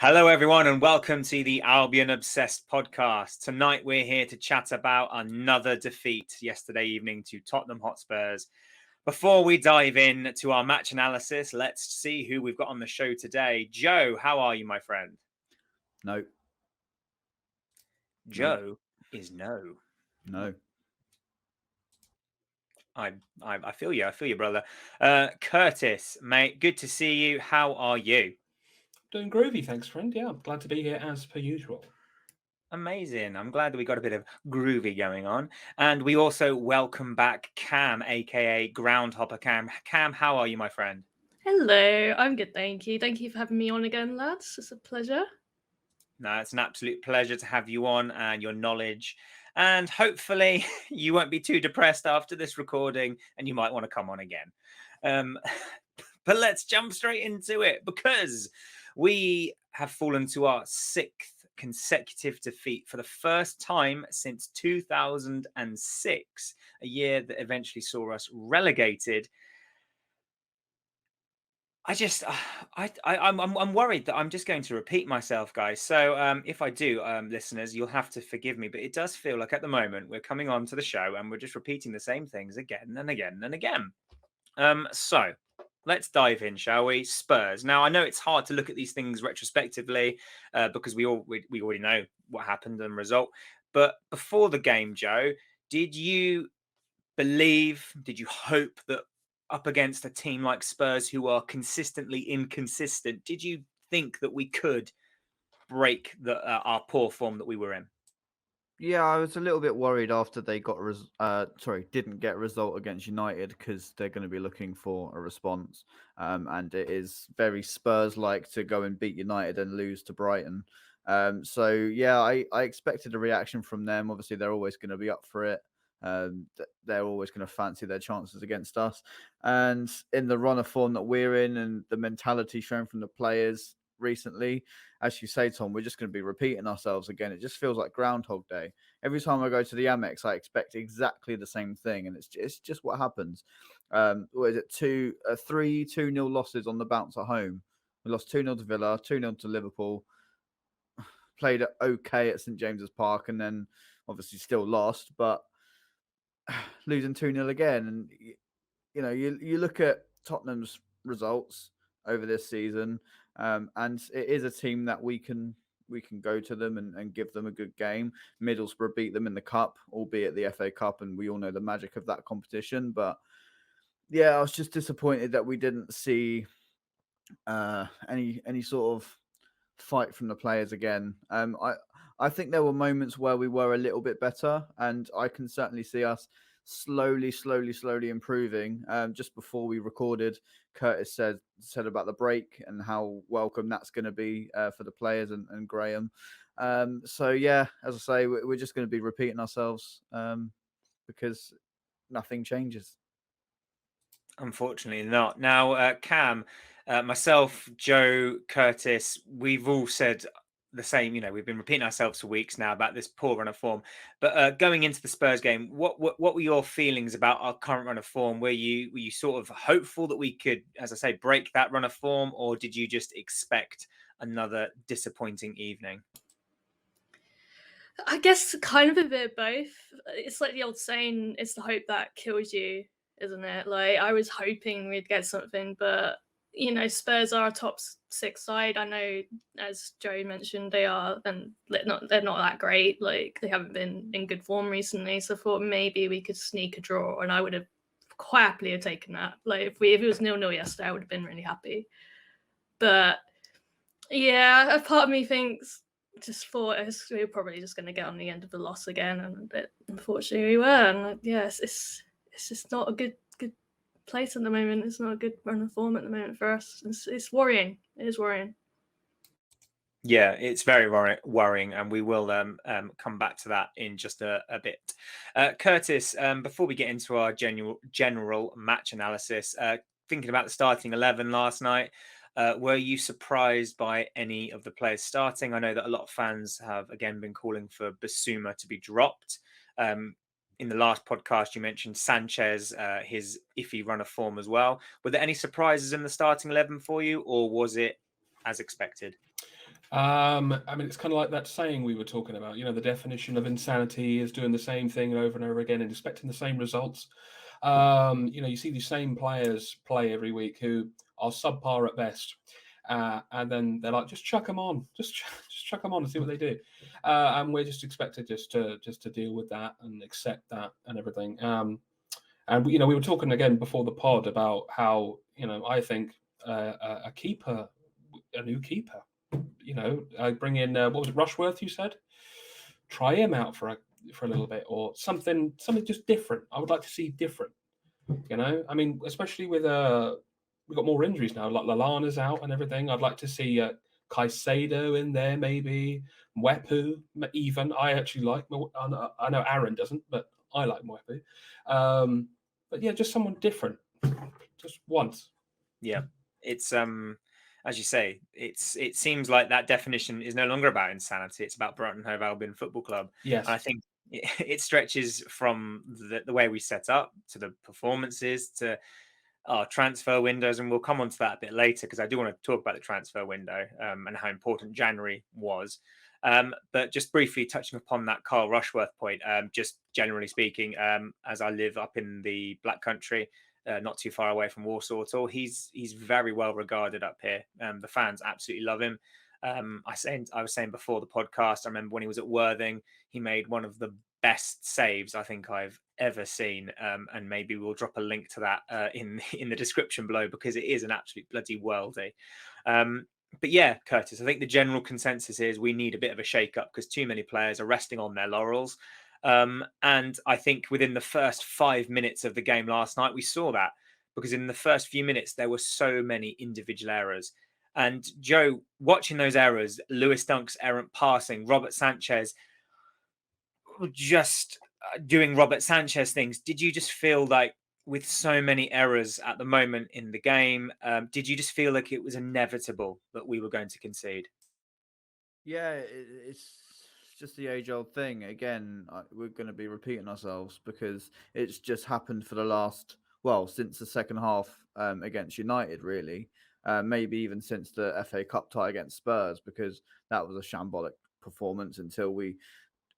Hello, everyone, and welcome to the Albion Obsessed podcast. Tonight, we're here to chat about another defeat yesterday evening to Tottenham Hotspurs. Before we dive in to our match analysis, let's see who we've got on the show today. Joe, how are you, my friend? No. Joe is no. I feel you. I feel you, brother. Kurtis, mate, good to see you. How are you? Doing groovy, thanks, friend. Yeah, I'm glad to be here as per usual. Amazing. I'm glad that we got a bit of groovy going on. And we also welcome back Cam, aka Groundhopper Cam. Cam, how are you, my friend? Hello, I'm good, thank you. Thank you for having me on again, lads. It's a pleasure. No, it's an absolute pleasure to have you on and your knowledge. And hopefully you won't be too depressed after this recording and you might want to come on again. But let's jump straight into it because we have fallen to our sixth consecutive defeat for the first time since 2006, a year that eventually saw us relegated. I'm worried that I'm just going to repeat myself, guys. So if I do, listeners, you'll have to forgive me. But it does feel like at the moment we're coming on to the show and we're just repeating the same things again and again and again. So let's dive in, shall we? Spurs. Now I know it's hard to look at these things retrospectively because we already know what happened and result. But before the game, Joe, did you hope that up against a team like Spurs who are consistently inconsistent, did you think that we could break our poor form that we were in? Yeah, I was a little bit worried after they didn't get a result against United because they're going to be looking for a response. And it is very Spurs-like to go and beat United and lose to Brighton. I expected a reaction from them. Obviously, they're always going to be up for it. They're always going to fancy their chances against us. And in the run of form that we're in and the mentality shown from the players recently, as you say, Tom, we're just going to be repeating ourselves again. It just feels like Groundhog Day. Every time I go to the Amex, I expect exactly the same thing, and it's just what happens. What is it? 2-0 losses on the bounce at home. We lost 2-0 to Villa, 2-0 to Liverpool. Played okay at St James's Park, and then obviously still lost, but losing 2-0 again. And you look at Tottenham's results over this season, and it is a team that we can go to them and give them a good game. Middlesbrough beat them in the cup, albeit the FA Cup, and we all know the magic of that competition. But yeah, I was just disappointed that we didn't see any sort of fight from the players again. I think there were moments where we were a little bit better, and I can certainly see us slowly improving. Just before we recorded, Kurtis said about the break and how welcome that's going to be for the players and Graham. As I say, we're just going to be repeating ourselves because nothing changes. Unfortunately not. Now, Cam, myself, Joe, Kurtis, we've all said the same. We've been repeating ourselves for weeks now about this poor run of form. But going into the Spurs game, what were your feelings about our current run of form? Were you sort of hopeful that we could, as I say, break that run of form, or did you just expect another disappointing evening? I guess kind of a bit of both. It's like the old saying, it's the hope that kills you, isn't it? Like, I was hoping we'd get something, but, Spurs are a top six side. I know, as Joe mentioned, they are, and they're not that great. Like, they haven't been in good form recently, so I thought maybe we could sneak a draw, and I would have quite happily have taken that. Like, if it was 0-0 yesterday, I would have been really happy. But, yeah, a part of me thinks, just thought we were probably just going to get on the end of the loss again, and unfortunately we were. And yes, it's just not a good place at the moment. It's not a good run of form at the moment for us. It's worrying. It is worrying. Yeah, it's very worrying, and we will come back to that in just a bit. Kurtis, before we get into our general match analysis, thinking about the starting 11 last night, were you surprised by any of the players starting? I know that a lot of fans have, again, been calling for Basuma to be dropped. In the last podcast, you mentioned Sanchez, his iffy run of form as well. Were there any surprises in the starting 11 for you, or was it as expected? I mean, it's kind of like that saying we were talking about. The definition of insanity is doing the same thing over and over again and expecting the same results. You see these same players play every week who are subpar at best, and then they're like, just chuck them on, just chuck them on and see what they do. And we're just expected just to deal with that and accept that and everything. And we were talking again before the pod about how I think a new keeper. I bring in what was it, Rushworth? You said try him out for a little bit or something just different. I would like to see different. I mean, especially with we've got more injuries now, like Lallana's out and everything. I'd like to see Caicedo in there, maybe Mwepu. Even I actually like. I know Aaron doesn't, but I like Mwepu. But yeah, just someone different, just once. Yeah, it's as you say, it seems like that definition is no longer about insanity. It's about Brighton Hove Albion Football Club. Yes, And I think it stretches from the way we set up to the performances to our transfer windows, and we'll come on to that a bit later because I do want to talk about the transfer window and how important January was. But just briefly touching upon that Carl Rushworth point, just generally speaking, as I live up in the Black Country, not too far away from Warsaw at all, he's very well regarded up here. The fans absolutely love him. I was saying before the podcast, I remember when he was at Worthing, he made one of the best saves I think I've ever seen, and maybe we'll drop a link to that in the description below because it is an absolute bloody worldie. But yeah, Kurtis, I think the general consensus is we need a bit of a shake-up because too many players are resting on their laurels. And I think within the first 5 minutes of the game last night, we saw that because in the first few minutes, there were so many individual errors. And Joe, watching those errors, Lewis Dunk's errant passing, Robert Sanchez just doing Robert Sanchez things, did you just feel like with so many errors at the moment in the game, did you just feel like it was inevitable that we were going to concede? Yeah, it's just the age-old thing. Again, we're going to be repeating ourselves because it's just happened for the last, well, since the second half against United, really. Maybe even since the FA Cup tie against Spurs, because that was a shambolic performance until we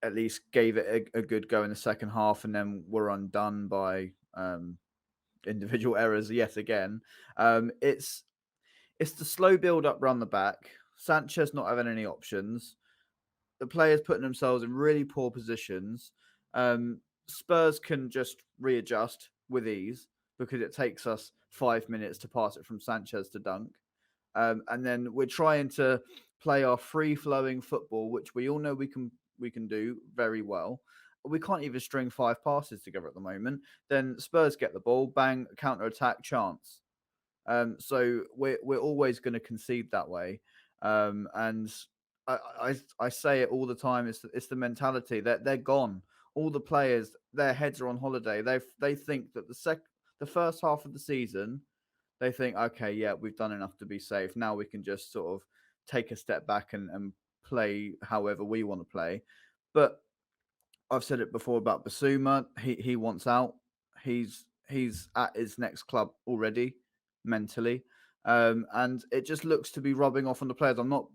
at least gave it a good go in the second half, and then were undone by individual errors yet again. It's the slow build-up, run the back. Sanchez not having any options, the players putting themselves in really poor positions. Spurs can just readjust with ease because it takes us 5 minutes to pass it from Sanchez to Dunk. And then we're trying to play our free-flowing football, which we all know we can do very well. We can't even string 5 passes together at the moment. Then Spurs get the ball, bang, counter-attack, chance. So we're always going to concede that way, and I say it all the time. It's the mentality that they're gone. All the players, their heads are on holiday. They think that the first half of the season, they think, okay, yeah, we've done enough to be safe. Now we can just sort of take a step back and play however we want to play. But I've said it before about Basuma. He wants out. He's at his next club already mentally, and it just looks to be rubbing off on the players. I'm not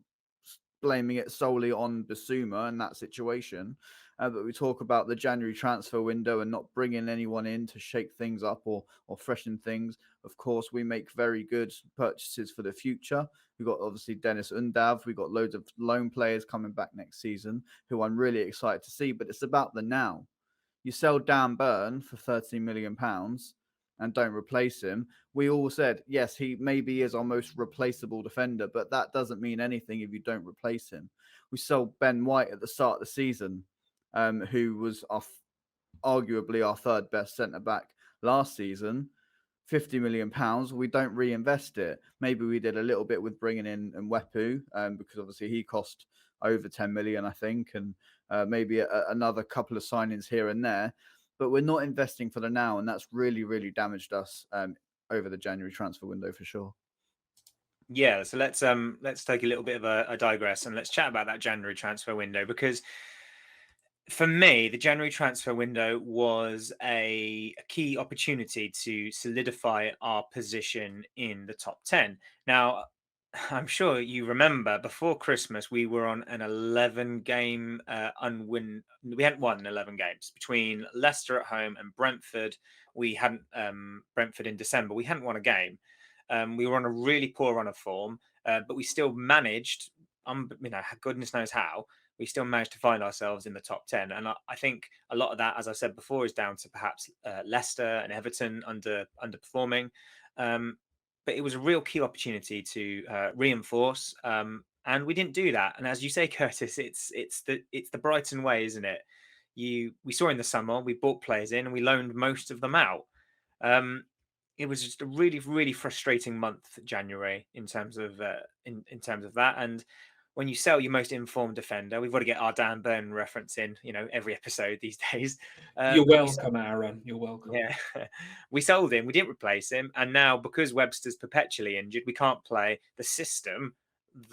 blaming it solely on Basuma and that situation, but we talk about the January transfer window and not bringing anyone in to shake things up or freshen things. Of course, we make very good purchases for the future. We've got obviously Dennis Undav. We've got loads of loan players coming back next season who I'm really excited to see, but it's about the now. You sell Dan Burn for £13 million and don't replace him. We all said, yes, he maybe is our most replaceable defender, but that doesn't mean anything if you don't replace him. We sold Ben White at the start of the season, who was arguably our third best centre-back last season. £50 million. We don't reinvest it. Maybe we did a little bit with bringing in Mwepu, because obviously he cost over 10 million, I think, and maybe another couple of signings here and there. But we're not investing for the now, and that's really, really damaged us over the January transfer window for sure. Yeah, so let's take a little bit of a digress and let's chat about that January transfer window, because for me, the January transfer window was a key opportunity to solidify our position in the top 10. Now, I'm sure you remember before Christmas, we were on an 11 game unwin. We hadn't won 11 games between Leicester at home and Brentford. We hadn't, Brentford in December, we hadn't won a game. We were on a really poor run of form, but we still managed, goodness knows how, we still managed to find ourselves in the top 10. And I think a lot of that, as I said before, is down to perhaps Leicester and Everton underperforming. But it was a real key opportunity to reinforce, and we didn't do that. And as you say, Curtis, it's the Brighton way, isn't it? We saw in the summer, we bought players in and we loaned most of them out. It was just a really, really frustrating month, January, in terms of in terms of that. And when you sell your most informed defender, we've got to get our Dan Burn reference in, every episode these days. You're but we welcome, Aaron. You're welcome. Yeah, we sold him. We didn't replace him, and now because Webster's perpetually injured, we can't play the system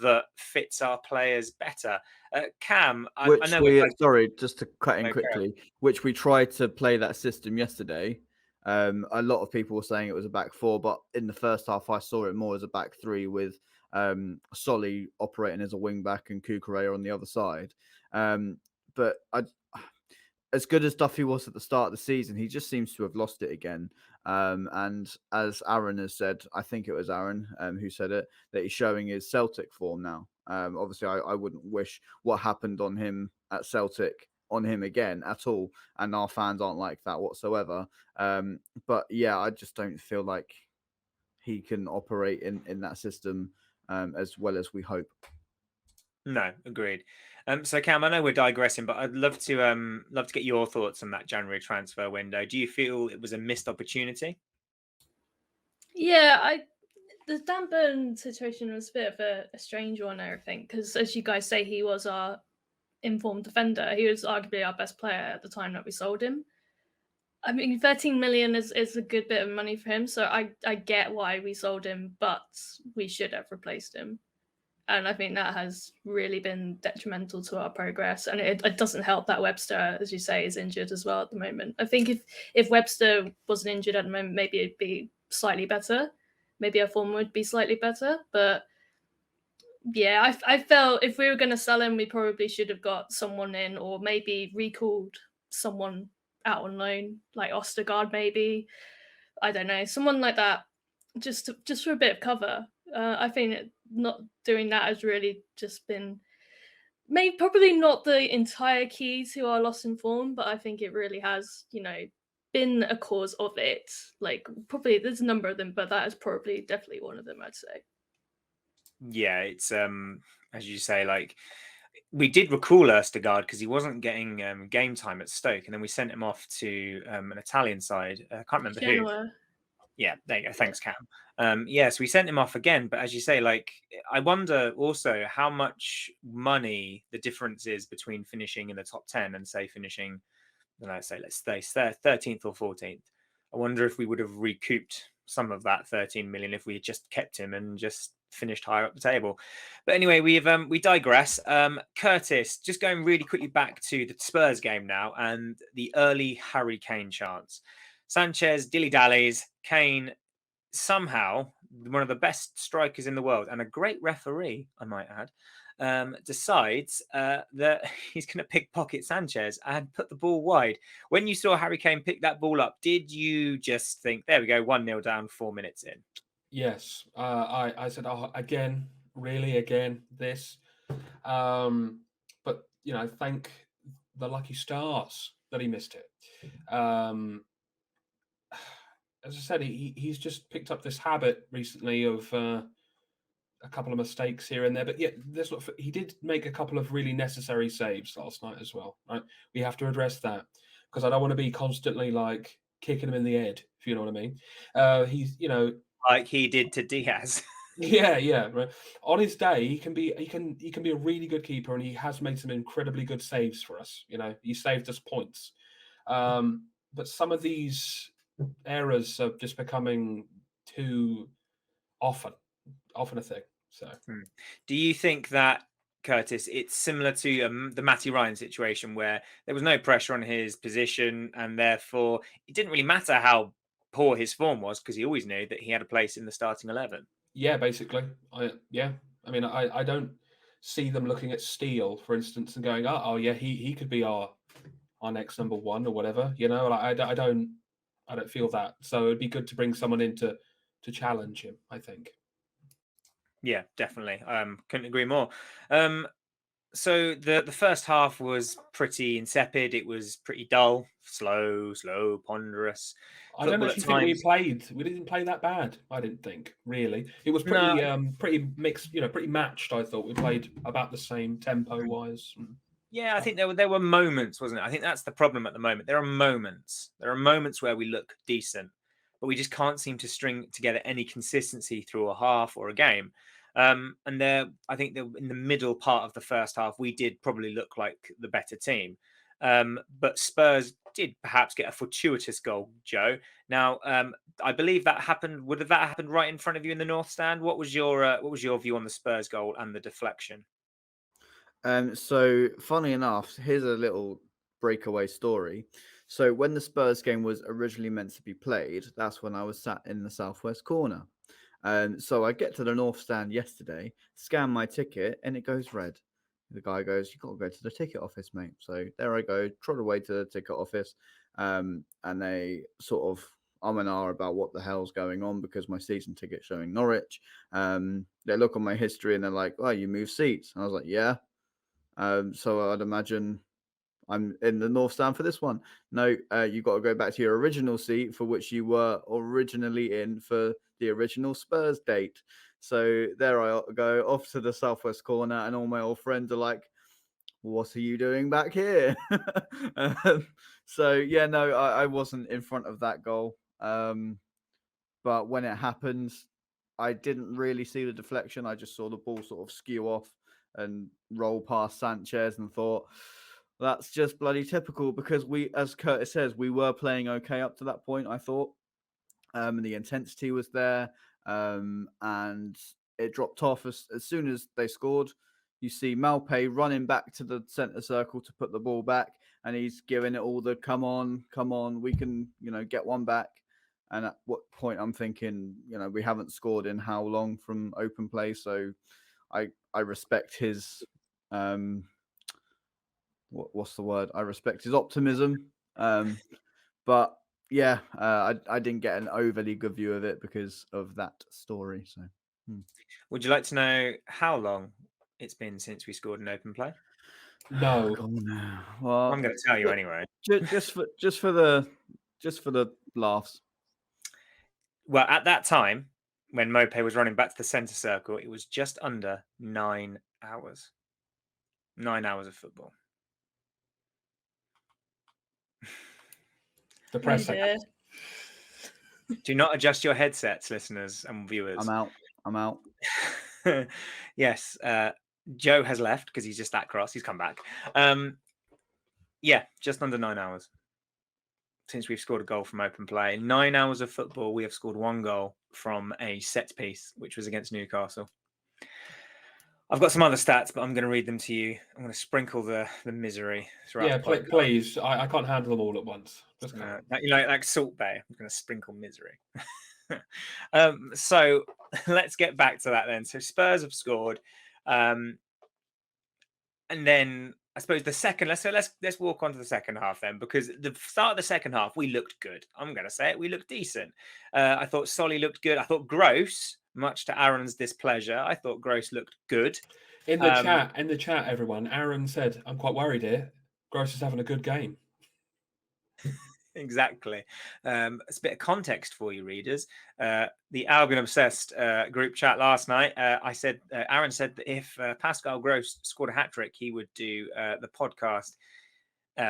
that fits our players better. Cam, I Which know we, we're both. sorry, just to cut in Okay. quickly, which we tried to play that system yesterday. A lot of people were saying it was a back four, but in the first half, I saw it more as a back three with Solly operating as a wing back and Kukurea on the other side. But as good as Duffy was at the start of the season, he just seems to have lost it again. And as Aaron has said, I think it was Aaron who said it, that he's showing his Celtic form now. Obviously, I wouldn't wish what happened on him at Celtic on him again at all. And our fans aren't like that whatsoever. But yeah, I just don't feel like he can operate in that system as well as we hope. No, agreed. So Cam, I know we're digressing, but I'd love to get your thoughts on that January transfer window. Do you feel it was a missed opportunity? Yeah, the Dan Burn situation was a bit of a strange one, I think, because as you guys say, he was our informed defender. He was arguably our best player at the time that we sold him. I mean, 13 million is a good bit of money for him, so I get why we sold him, but we should have replaced him. And I think that has really been detrimental to our progress. And it doesn't help that Webster, as you say, is injured as well at the moment. I think if Webster wasn't injured at the moment, maybe it'd be slightly better. Maybe our form would be slightly better. But yeah, I felt if we were going to sell him, we probably should have got someone in, or maybe recalled someone out on loan, like Ostergaard maybe. I don't know, someone like that, just for a bit of cover. I think not doing that has really just been probably not the entire key to our loss in form, but I think it really has, been a cause of it. Like probably there's a number of them, but that is probably definitely one of them, I'd say. Yeah, it's as you say, like we did recall Erstegaard because he wasn't getting game time at Stoke, and then we sent him off to an Italian side. I can't remember who. Genoa. Yeah, there you go. Thanks, Cam. So we sent him off again, but as you say, like I wonder also how much money the difference is between finishing in the top 10 and say finishing, let's say 13th or 14th. I wonder if we would have recouped some of that 13 million if we had just kept him and just finished higher up the table. But anyway, we digress. Kurtis, just going really quickly back to the Spurs game now and the early Harry Kane chance. Sanchez dilly-dallies, Kane somehow, one of the best strikers in the world and a great referee, I might add, decides that he's going to pickpocket Sanchez and put the ball wide. When you saw Harry Kane pick that ball up, did you just think, there we go, 1-0 down, 4 minutes in? Yes. I said, oh, again, really, again, this. But, thank the lucky stars that he missed it. As I said, he's just picked up this habit recently of a couple of mistakes here and there. But yeah, he did make a couple of really necessary saves last night as well, right? We have to address that because I don't want to be constantly like kicking him in the head, if you know what I mean. He's, like he did to Diaz. Yeah. Right. On his day, he can be a really good keeper, and he has made some incredibly good saves for us. He saved us points. But some of these errors are just becoming too often a thing. So, do you think that, Kurtis, it's similar to the Matty Ryan situation where there was no pressure on his position and therefore it didn't really matter how poor his form was because he always knew that he had a place in the starting 11? Yeah, basically. I mean, I don't see them looking at Steele, for instance, and going, oh yeah, he could be our next number one or whatever. You know, like I don't feel that. So it'd be good to bring someone in to challenge him, I think. Yeah, definitely. Couldn't agree more. So the first half was pretty insipid. It was pretty dull, slow, ponderous. I don't Football at actually think times. we didn't play that bad. I didn't think, really. It was No, pretty mixed, pretty matched. I thought we played about the same tempo wise. yeah, I think there were moments, wasn't it? I think that's the problem at the moment. There are moments. There are moments where we look decent, but we just can't seem to string together any consistency through a half or a game. And I think in the middle part of the first half, we did probably look like the better team. But Spurs did perhaps get a fortuitous goal, Joe. Now, I believe that happened. Would have that happened right in front of you in the North Stand? What was your view on the Spurs goal and the deflection? So funny enough, here's a little breakaway story. So when the Spurs game was originally meant to be played, that's when I was sat in the southwest corner. So I get to the North Stand yesterday, scan my ticket, and it goes red. The guy goes, "You got to go to the ticket office, mate." So there I go, trot away to the ticket office, and they sort of and ah about what the hell's going on because my season ticket's showing Norwich. They look on my history and they're like, "Oh, you moved seats." And I was like, "Yeah." So I'd imagine I'm in the North Stand for this one. No, you got to go back to your original seat for which you were originally in for the original Spurs date. So there I go off to the southwest corner, and all my old friends are like, "What are you doing back here?" So yeah, no, I wasn't in front of that goal. But when it happened, I didn't really see the deflection. I just saw the ball sort of skew off and roll past Sanchez and thought, that's just bloody typical because we, as Kurtis says, we were playing okay up to that point, I thought. And the intensity was there. And it dropped off as soon as they scored. You see Malpe running back to the centre circle to put the ball back, and he's giving it all the come on, we can, get one back. And at what point I'm thinking, we haven't scored in how long from open play, so I respect his what's the word? I respect his optimism. But yeah, I didn't get an overly good view of it because of that story. So, Would you like to know how long it's been since we scored an open play? No. Well, I'm going to tell you anyway. Just for the laughs. Well, at that time, when Mope was running back to the centre circle, it was just under 9 hours. 9 hours of football. Depressing. Oh, Do not adjust your headsets, listeners and viewers. I'm out. Yes, Joe has left because he's just that cross. He's come back. Yeah, just under 9 hours since we've scored a goal from open play. In 9 hours of football, we have scored one goal from a set piece, which was against Newcastle. I've got some other stats, but I'm going to read them to you. I'm going to sprinkle the misery throughout. Yeah, the podcast. please. I can't handle them all at once. Like Salt Bay. I'm going to sprinkle misery. So let's get back to that then. So Spurs have scored, and then I suppose the second. Let's walk on to the second half then, because the start of the second half we looked good. I'm going to say it. We looked decent. I thought Solly looked good. I thought Gross, much to Aaron's displeasure, I thought Gross looked good. In the chat, everyone, Aaron said, "I'm quite worried here. Gross is having a good game." Exactly. It's a bit of context for you readers. The Albion Obsessed group chat last night, Aaron said that if Pascal Gross scored a hat-trick, he would do the podcast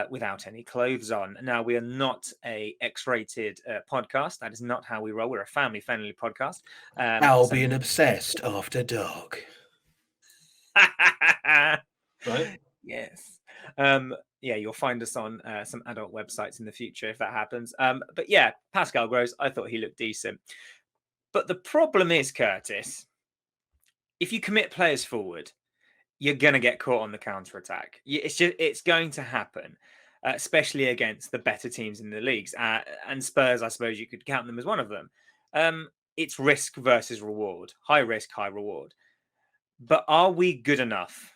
without any clothes on. Now, we are not a X-rated podcast. That is not how we roll. We're a family-friendly podcast. Albion Obsessed after dark. Right? Yes. Yeah, you'll find us on some adult websites in the future if that happens. But yeah, Pascal Gross, I thought he looked decent. But the problem is, Kurtis, if you commit players forward, you're going to get caught on the counter-attack. It's going to happen, especially against the better teams in the leagues. And Spurs, I suppose you could count them as one of them. it's risk versus reward, high risk, high reward. But are we good enough?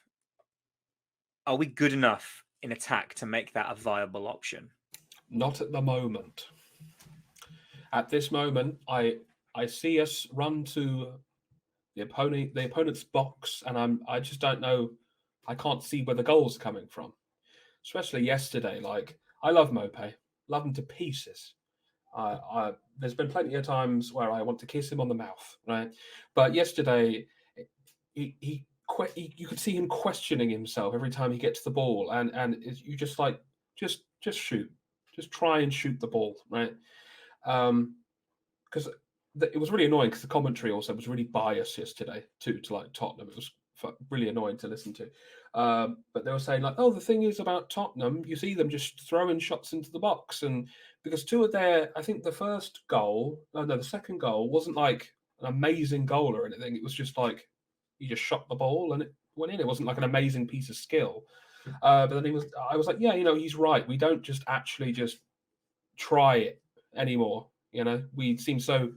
Are we good enough in attack to make that a viable option? Not at the moment. At this moment, I see us run to the opponent's box, and I just don't know. I can't see where the goal's coming from. Especially yesterday, like I love Mope, love him to pieces. There's been plenty of times where I want to kiss him on the mouth, right? But yesterday, you could see him questioning himself every time he gets the ball, and you just like just shoot, just try and shoot the ball, right? Because it was really annoying because the commentary also was really biased yesterday to like Tottenham. It was really annoying to listen to. But they were saying like, oh, the thing is about Tottenham, you see them just throwing shots into the box, and because two of their, I think the second goal wasn't like an amazing goal or anything. It was just like he just shot the ball and it went in. It wasn't like an amazing piece of skill. But then I was like, yeah, he's right. We don't just actually just try it anymore. We seem so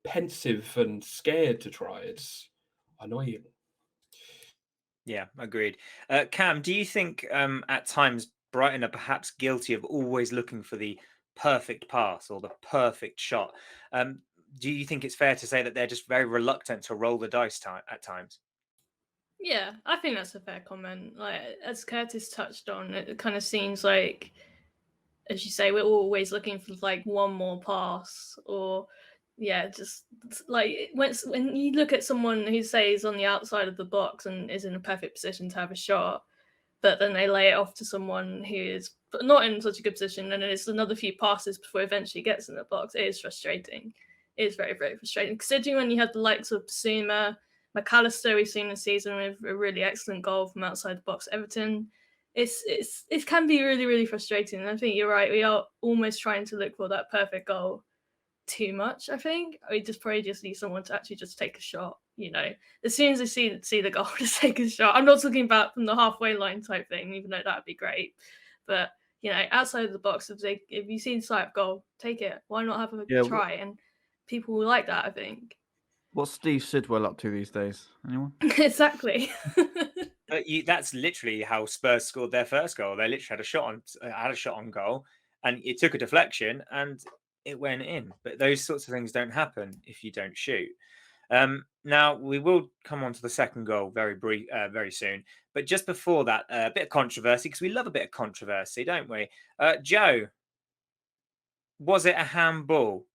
pensive and scared to try. It's annoying. Yeah, agreed. Cam, do you think at times Brighton are perhaps guilty of always looking for the perfect pass or the perfect shot? Do you think it's fair to say that they're just very reluctant to roll the dice at times? Yeah, I think that's a fair comment. Like, as Kurtis touched on, it kind of seems like, as you say, we're always looking for like one more pass, or just like when you look at someone who says on the outside of the box and is in a perfect position to have a shot, but then they lay it off to someone who is not in such a good position, and it's another few passes before it eventually gets in the box. It is frustrating. It is very, very frustrating, considering when you have the likes of Basuma, McAllister we've seen this season with a really excellent goal from outside the box, Everton. It can be really, really frustrating. And I think you're right. We are almost trying to look for that perfect goal too much. I think we probably just need someone to actually just take a shot. As soon as they see the goal, just take a shot. I'm not talking about from the halfway line type thing, even though that'd be great. But outside of the box, if you see the sight of goal, take it. Why not have a try? And people will like that, I think. What's Steve Sidwell up to these days? Anyone? Exactly. But that's literally how Spurs scored their first goal. They literally had a shot on goal, and it took a deflection and it went in. But those sorts of things don't happen if you don't shoot. Now we will come on to the second goal very soon. But just before that, a bit of controversy, because we love a bit of controversy, don't we? Joe, was it a handball?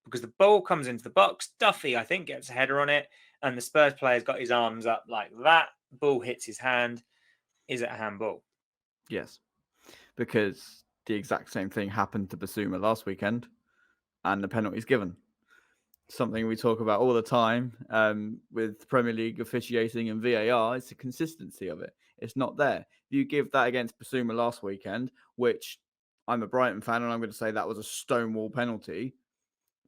Because the ball comes into the box, Duffy, I think, gets a header on it, and the Spurs player's got his arms up like that. Ball hits his hand. Is it a handball? Yes, because the exact same thing happened to Basuma last weekend, and the penalty's given. Something we talk about all the time with Premier League officiating and VAR is the consistency of it. It's not there. You give that against Basuma last weekend, which I'm a Brighton fan, and I'm going to say that was a stonewall penalty.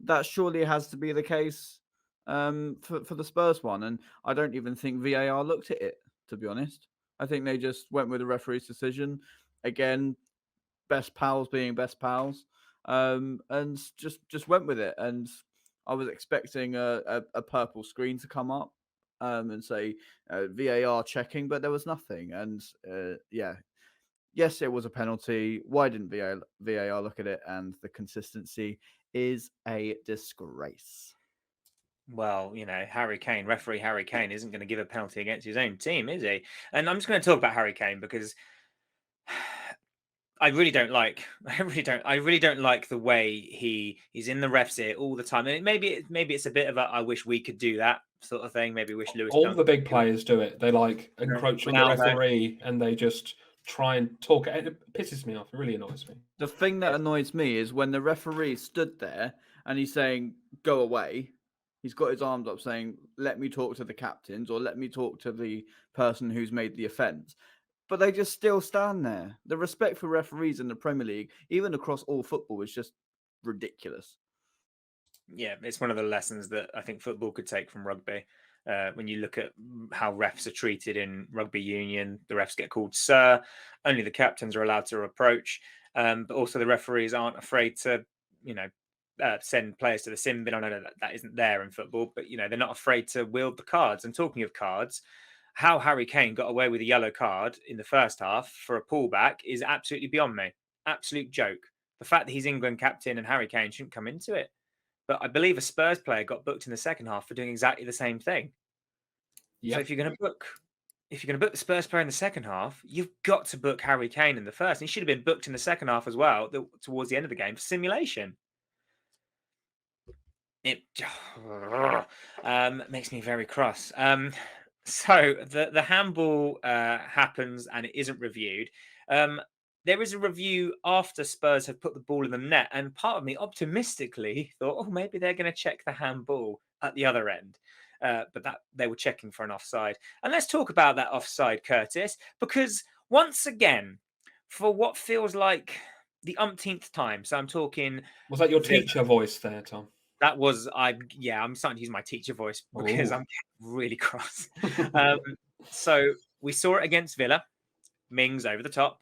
That surely has to be the case for the Spurs one. And I don't even think VAR looked at it, to be honest. I think they just went with the referee's decision. Again, best pals being best pals, and just went with it. And I was expecting a purple screen to come up and say VAR checking, but there was nothing. And yes, it was a penalty. Why didn't VAR look at it? And the consistency is a disgrace. Well, referee Harry Kane isn't going to give a penalty against his own team, is he? And I'm just going to talk about Harry Kane because I really don't like the way he's in the ref's ear all the time. And maybe it's a bit of a I wish we could do that sort of thing. Maybe wish Lewis. All the big players do it. They like encroach on the referee and they just try and talk. It pisses me off. It really annoys me. The thing that annoys me is when the referee stood there and he's saying, go away. He's got his arms up saying, let me talk to the captains or let me talk to the person who's made the offence. But they just still stand there. The respect for referees in the Premier League, even across all football, is just ridiculous. Yeah, it's one of the lessons that I think football could take from rugby. When you look at how refs are treated in rugby union, the refs get called sir. Only the captains are allowed to approach. But also the referees aren't afraid to, send players to the sin bin. I know that isn't there in football, but they're not afraid to wield the cards. And talking of cards, how Harry Kane got away with a yellow card in the first half for a pullback is absolutely beyond me. Absolute joke. The fact that he's England captain and Harry Kane shouldn't come into it. But I believe a Spurs player got booked in the second half for doing exactly the same thing. Yep. So if you're going to book the Spurs player in the second half, you've got to book Harry Kane in the first. And he should have been booked in the second half as well, towards the end of the game for simulation. It makes me very cross. So the handball happens and it isn't reviewed. There is a review after Spurs have put the ball in the net, and part of me optimistically thought, oh, maybe they're going to check the handball at the other end. But that they were checking for an offside. And let's talk about that offside, Kurtis, because once again, for what feels like the umpteenth time, so I'm talking... Was that your teacher voice there, Tom? That was, I'm starting to use my teacher voice because I'm really cross. So we saw it against Villa, Mings over the top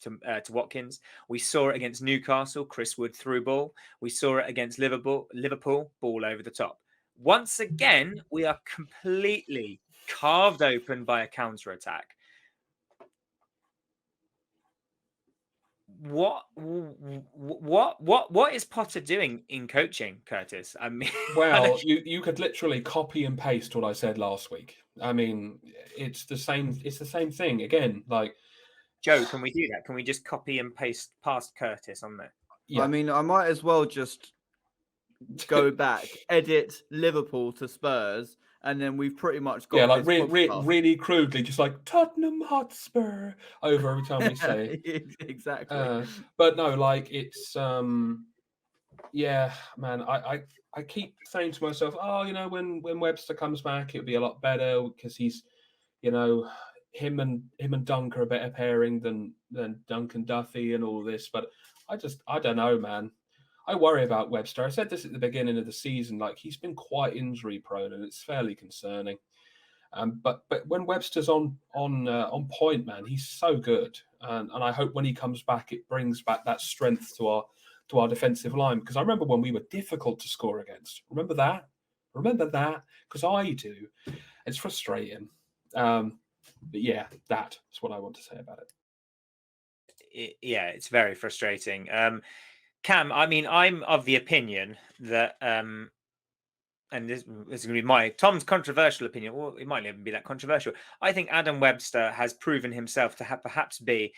to Watkins. We saw it against Newcastle, Chris Wood through ball. We saw it against Liverpool, ball over the top. Once again, we are completely carved open by a counter-attack. What is Potter doing in coaching, Kurtis? I mean, well, you could literally copy and paste what I said last week. I mean, it's the same thing again. Like, Joe, can we do that? Can we just copy and paste past Kurtis on there? Yeah. I mean, I might as well just go back, edit Liverpool to Spurs, and then we've pretty much got really crudely, just like Tottenham Hotspur over every time we say exactly. But no, like it's yeah, man. I keep saying to myself, oh, when Webster comes back, it'll be a lot better because he's, him and Dunk are a better pairing than Dunk and Duffy and all this. But I don't know, man. I worry about Webster. I said this at the beginning of the season. Like, he's been quite injury prone, and it's fairly concerning. But when Webster's on point, man, he's so good. And I hope when he comes back, it brings back that strength to our defensive line. Because I remember when we were difficult to score against. Remember that? Because I do. It's frustrating. But yeah, that's what I want to say about it. Yeah, it's very frustrating. Cam, I mean, I'm of the opinion that, and this is going to be Tom's controversial opinion, or it might not even be that controversial. I think Adam Webster has proven himself to perhaps be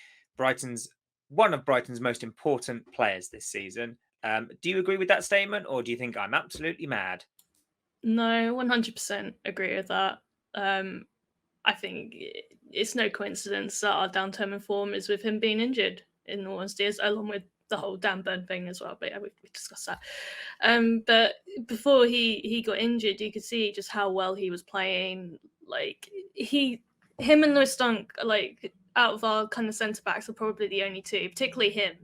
one of Brighton's most important players this season. Do you agree with that statement, or do you think I'm absolutely mad? No, 100% agree with that. I think it's no coincidence that our downturn in form is with him being injured, in all honesty, along with the whole Dan Burn thing as well, but yeah, we discussed that. But before he got injured, you could see just how well he was playing. Like, him and Lewis Dunk, like, out of our kind of centre backs, are probably the only two, particularly him,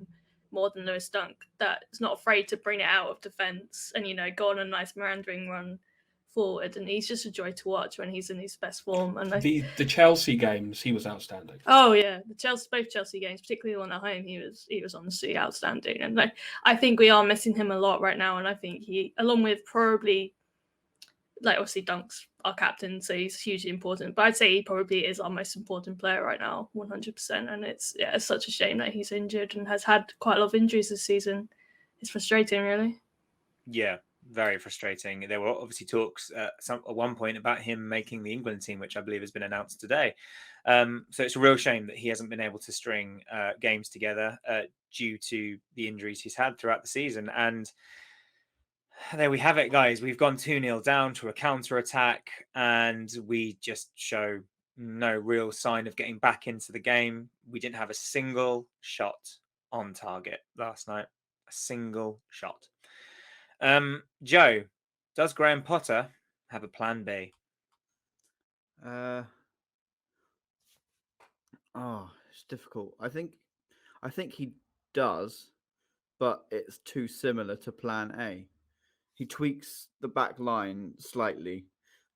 more than Lewis Dunk, that is not afraid to bring it out of defence and go on a nice meandering run forward, and he's just a joy to watch when he's in his best form. And the Chelsea games, he was outstanding. Oh yeah, both Chelsea games, particularly the one at home, he was honestly outstanding. And I think we are missing him a lot right now. And I think he, along with probably, like, obviously Dunk's our captain, so he's hugely important. But I'd say he probably is our most important player right now, 100%. And it's such a shame that he's injured and has had quite a lot of injuries this season. It's frustrating, really. Yeah. Very frustrating. There were obviously talks at one point about him making the England team, which I believe has been announced today. So it's a real shame that he hasn't been able to string games together due to the injuries he's had throughout the season. And there we have it, guys. We've gone 2-0 down to a counter-attack, and we just show no real sign of getting back into the game. We didn't have a single shot on target last night. A single shot. Joe, does Graham Potter have a plan B? It's difficult. I think he does, but it's too similar to plan A. He tweaks the back line slightly.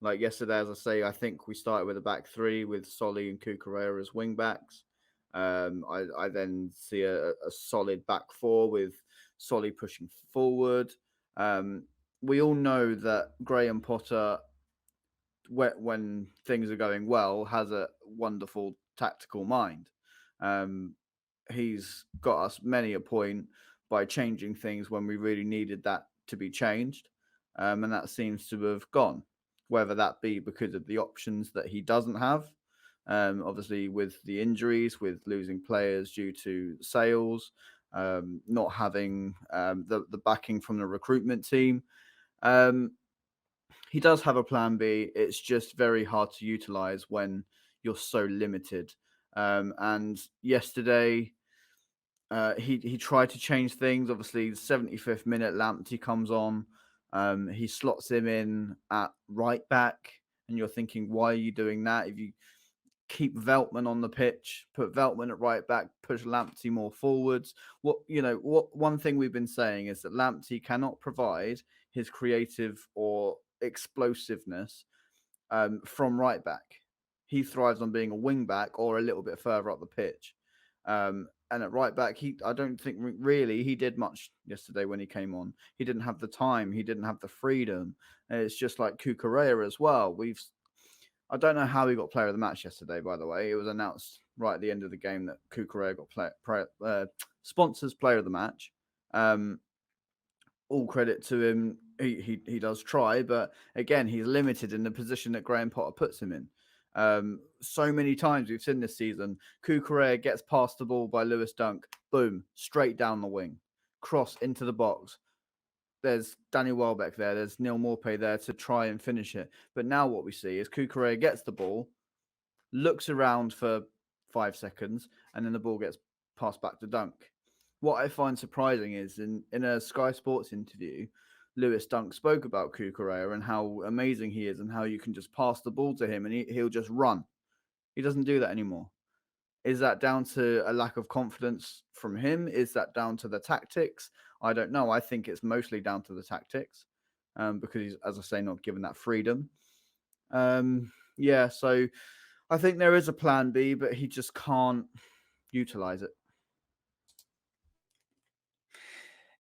Like yesterday, as I say, I think we started with a back three with Solly and Cucurella as wing backs. I then see a solid back four with Solly pushing forward. We all know that Graham Potter, when things are going well, has a wonderful tactical mind. He's got us many a point by changing things when we really needed that to be changed, and that seems to have gone. Whether that be because of the options that he doesn't have, obviously with the injuries, with losing players due to sales, not having the backing from the recruitment team. He does have a plan B. It's just very hard to utilize when you're so limited. And yesterday, he tried to change things. Obviously, the 75th minute, Lamptey comes on. He slots him in at right back, and you're thinking, why are you doing that? If you keep Veltman on the pitch, put Veltman at right back, push Lamptey more forwards. What one thing we've been saying is that Lamptey cannot provide his creative or explosiveness from right back. He thrives on being a wing back or a little bit further up the pitch. And at right back, I don't think really he did much yesterday when he came on. He didn't have the time. He didn't have the freedom. And it's just like Kukurea as well. I don't know how he got player of the match yesterday, by the way. It was announced right at the end of the game that Kukurea got sponsors player of the match. All credit to him. He does try, but again, he's limited in the position that Graham Potter puts him in. So many times we've seen this season, Kukurea gets past the ball by Lewis Dunk, boom, straight down the wing, cross into the box. There's Danny Welbeck there. There's Neil Maupay there to try and finish it. But now what we see is Kukurea gets the ball, looks around for 5 seconds, and then the ball gets passed back to Dunk. What I find surprising is in a Sky Sports interview, Lewis Dunk spoke about Kukurea and how amazing he is and how you can just pass the ball to him and he'll just run. He doesn't do that anymore. Is that down to a lack of confidence from him? Is that down to the tactics? I don't know. I think it's mostly down to the tactics because he's, as I say, not given that freedom. So I think there is a plan B, but he just can't utilize it.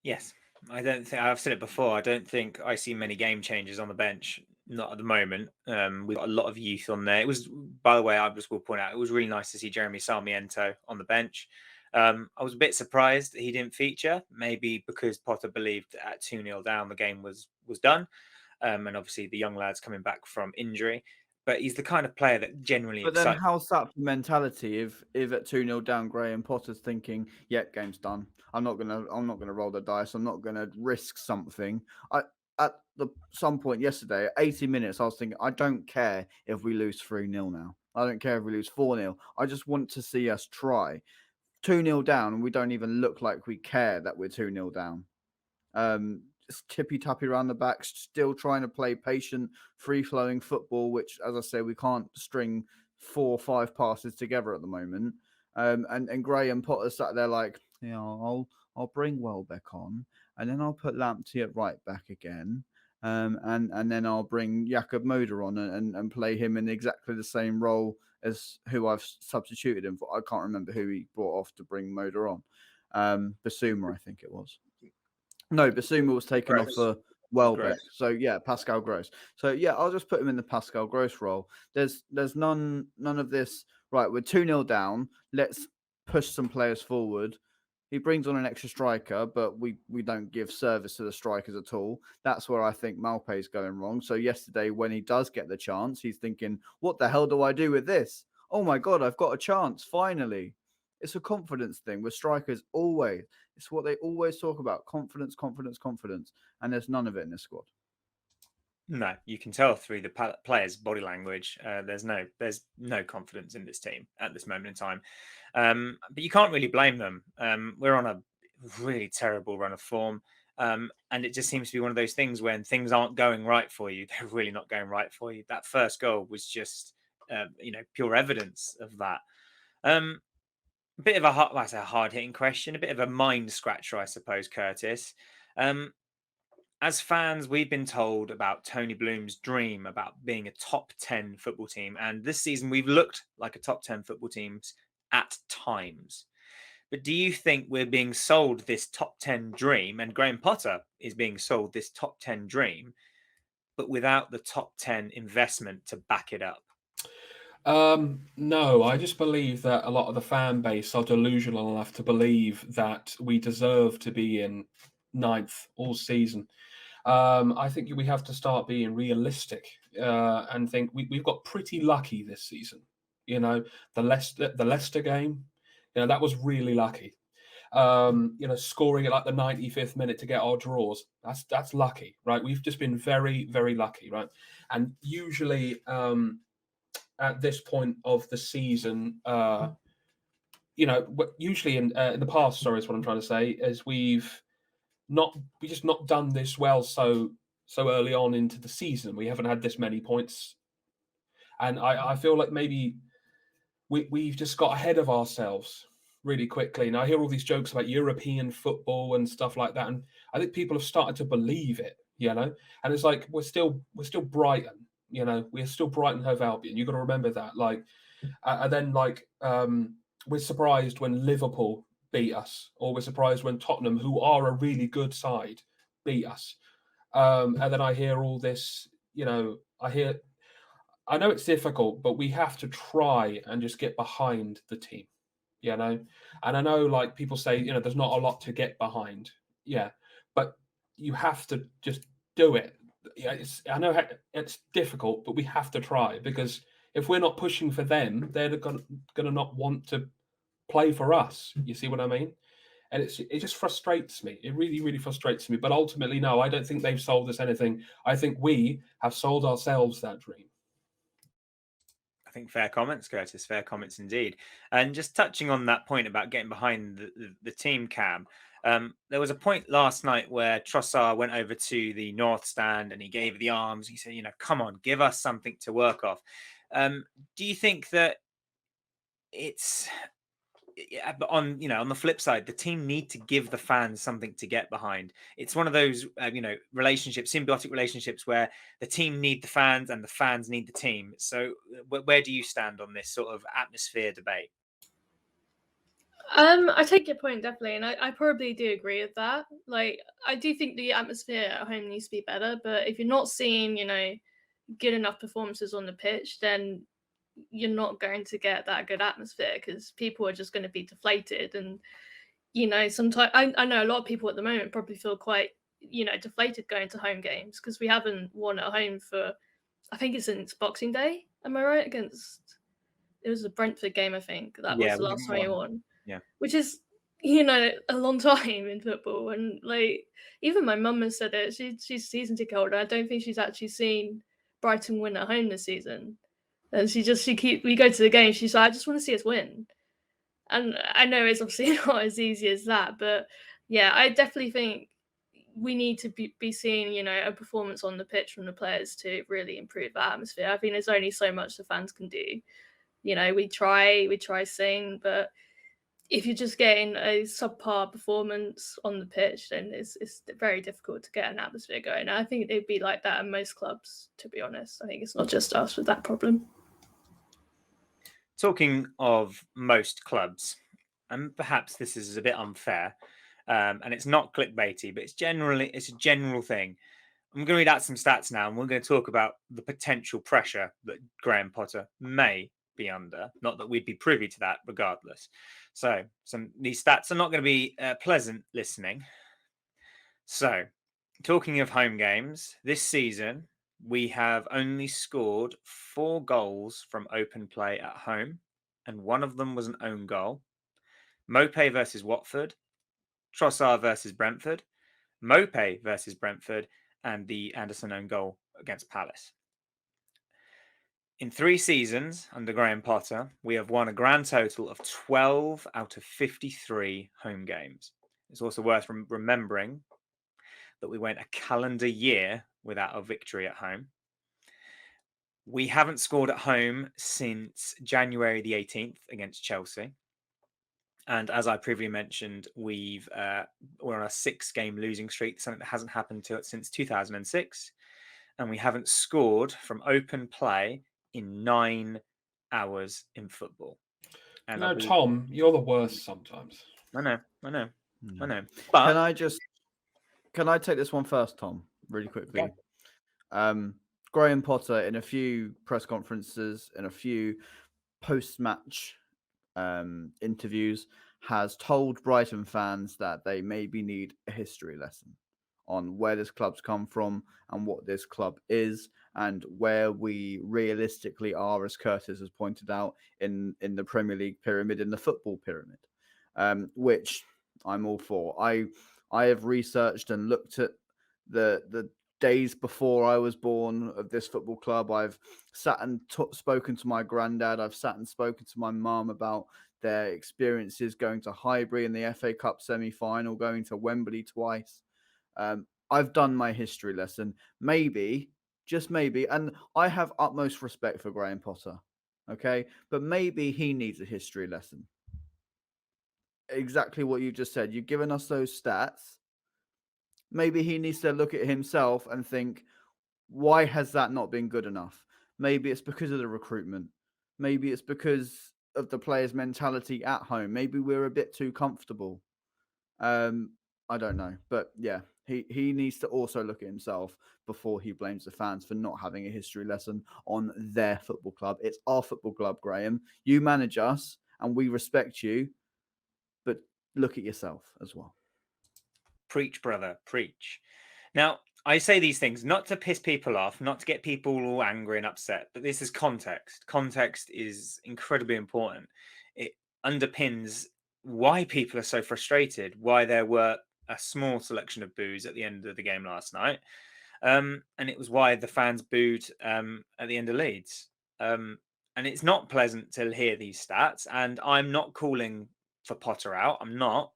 Yes, I don't think I've said it before. I don't think I see many game changers on the bench. Not at the moment. We've got a lot of youth on there. It was, by the way, I just will point out, it was really nice to see Jeremy Sarmiento on the bench. I was a bit surprised that he didn't feature, maybe because Potter believed at 2-0 down the game was done. And obviously the young lad's coming back from injury. But he's the kind of player that generally But then how's that for mentality if at 2-0 down Graham Potter's thinking, yep, game's done. I'm not gonna roll the dice, I'm not gonna risk something. Some point yesterday, at 80 minutes, I was thinking, I don't care if we lose 3-0 now. I don't care if we lose 4-0. I just want to see us try. 2-0 down, and we don't even look like we care that we're 2-0 down. Just tippy-tappy around the back, still trying to play patient, free-flowing football, which, as I say, we can't string 4 or 5 passes together at the moment. And Graham Potter sat there like, yeah, I'll bring Welbeck on, and then I'll put Lamptey at right back again, and then I'll bring Jakob Moder on and play him in exactly the same role as who I've substituted him for. I can't remember who he brought off to bring Moder on. Basuma, I think it was. No, Basuma was taken off for Welbeck. Gross. So yeah, Pascal Gross. So yeah, I'll just put him in the Pascal Gross role. There's none of this. Right, we're 2-0 down. Let's push some players forward. He brings on an extra striker, but we don't give service to the strikers at all. That's where I think Maupay's going wrong. So yesterday, when he does get the chance, he's thinking, what the hell do I do with this? Oh my God, I've got a chance, finally. It's a confidence thing with strikers always. It's what they always talk about. Confidence, confidence, confidence. And there's none of it in this squad. No, you can tell through the players' body language. There's no confidence in this team at this moment in time. But you can't really blame them. We're on a really terrible run of form. And it just seems to be one of those things when things aren't going right for you, they're really not going right for you. That first goal was just, pure evidence of that. A bit of a hard-hitting question, a bit of a mind scratcher, I suppose, Kurtis. As fans, we've been told about Tony Bloom's dream about being a top 10 football team. And this season, we've looked like a top 10 football team at times. But do you think we're being sold this top 10 dream, and Graham Potter is being sold this top 10 dream, but without the top 10 investment to back it up? No, I just believe that a lot of the fan base are delusional enough to believe that we deserve to be in ninth all season. I think we have to start being realistic and think we've got pretty lucky this season. You know, the Leicester game, that was really lucky. Scoring at like the 95th minute to get our draws, that's lucky, right? We've just been very, very lucky, right? And usually at this point of the season, usually in the past, sorry, is what I'm trying to say, is we just not done this well so early on into the season. We haven't had this many points, and I feel like maybe we've just got ahead of ourselves really quickly. And I hear all these jokes about European football and stuff like that, and I think people have started to believe it, And it's like we're still Brighton, we're still Brighton Hove Albion. You've got to remember that. And then we're surprised when Liverpool beat us, or we're surprised when Tottenham, who are a really good side, beat us. And then I hear all this, I know it's difficult, but we have to try and just get behind the team, And I know, like, people say, there's not a lot to get behind. Yeah, but you have to just do it. Yeah, I know it's difficult, but we have to try, because if we're not pushing for them, they're going to not want to play for us. You see what I mean? And it just frustrates me. It really, really frustrates me. But ultimately, no, I don't think they've sold us anything. I think we have sold ourselves that dream. I think fair comments, Kurtis. Fair comments indeed. And just touching on that point about getting behind the team, Cam. There was a point last night where Trossard went over to the north stand and he gave the arms. He said, come on, give us something to work off. Do you think that it's but on the flip side, the team need to give the fans something to get behind? It's one of those relationships, symbiotic relationships, where the team need the fans and the fans need the team. So where do you stand on this sort of atmosphere debate? I take your point, definitely, and I probably do agree with that. Like, I do think the atmosphere at home needs to be better, but if you're not seeing good enough performances on the pitch, then you're not going to get that good atmosphere, because people are just going to be deflated. And sometimes I know a lot of people at the moment probably feel quite deflated going to home games, because we haven't won at home for, I think it's since Boxing Day, am I right? It was a Brentford game, I think that was the last time we won. Yeah, which is a long time in football. And like, even my mum has said it. She's a season ticket holder. I don't think she's actually seen Brighton win at home this season. And we go to the game, she's like, I just want to see us win. And I know it's obviously not as easy as that, but yeah, I definitely think we need to be seeing, a performance on the pitch from the players to really improve the atmosphere. I think there's only so much the fans can do. We try saying, but if you're just getting a subpar performance on the pitch, then it's very difficult to get an atmosphere going. And I think it'd be like that in most clubs, to be honest. I think it's not just us with that problem. Talking of most clubs, and perhaps this is a bit unfair, and it's not clickbaity, but it's a general thing. I'm going to read out some stats now, and we're going to talk about the potential pressure that Graham Potter may be under. Not that we'd be privy to that regardless. So these stats are not going to be pleasant listening. So, talking of home games, this season we have only scored 4 goals from open play at home, and one of them was an own goal. Mopé versus Watford, Trossard versus Brentford, Mopé versus Brentford, and the Anderson own goal against Palace. In 3 seasons under Graham Potter, we have won a grand total of 12 out of 53 home games. It's also worth remembering that we went a calendar year without a victory at home. We haven't scored at home since January the 18th against Chelsea. And as I previously mentioned, we're on a 6-game losing streak, something that hasn't happened since 2006. And we haven't scored from open play in 9 hours in football. And Tom, you're the worst sometimes. I know. Can But I take this one first, Tom, really quickly? Yeah. Graham Potter, in a few press conferences, in a few post-match interviews, has told Brighton fans that they maybe need a history lesson on where this club's come from and what this club is and where we realistically are, as Kurtis has pointed out, in the Premier League pyramid, in the football pyramid, which I'm all for. I have researched and looked at the days before I was born of this football club. I've sat and spoken to my granddad. I've sat and spoken to my mum about their experiences going to Highbury in the FA Cup semi-final, going to Wembley twice. I've done my history lesson. Maybe, just maybe, and I have utmost respect for Graham Potter, okay? But maybe he needs a history lesson. Exactly what you just said. You've given us those stats. Maybe he needs to look at himself and think, why has that not been good enough? Maybe it's because of the recruitment. Maybe it's because of the players' mentality at home. Maybe we're a bit too comfortable. I don't know. But yeah, he needs to also look at himself before he blames the fans for not having a history lesson on their football club. It's our football club, Graham. You manage us and we respect you, but look at yourself as well. Preach, brother, preach. Now, I say these things not to piss people off, not to get people all angry and upset, but this is context. Context is incredibly important. It underpins why people are so frustrated, why there were a small selection of boos at the end of the game last night. And it was why the fans booed at the end of Leeds. And it's not pleasant to hear these stats. And I'm not calling for Potter out. I'm not.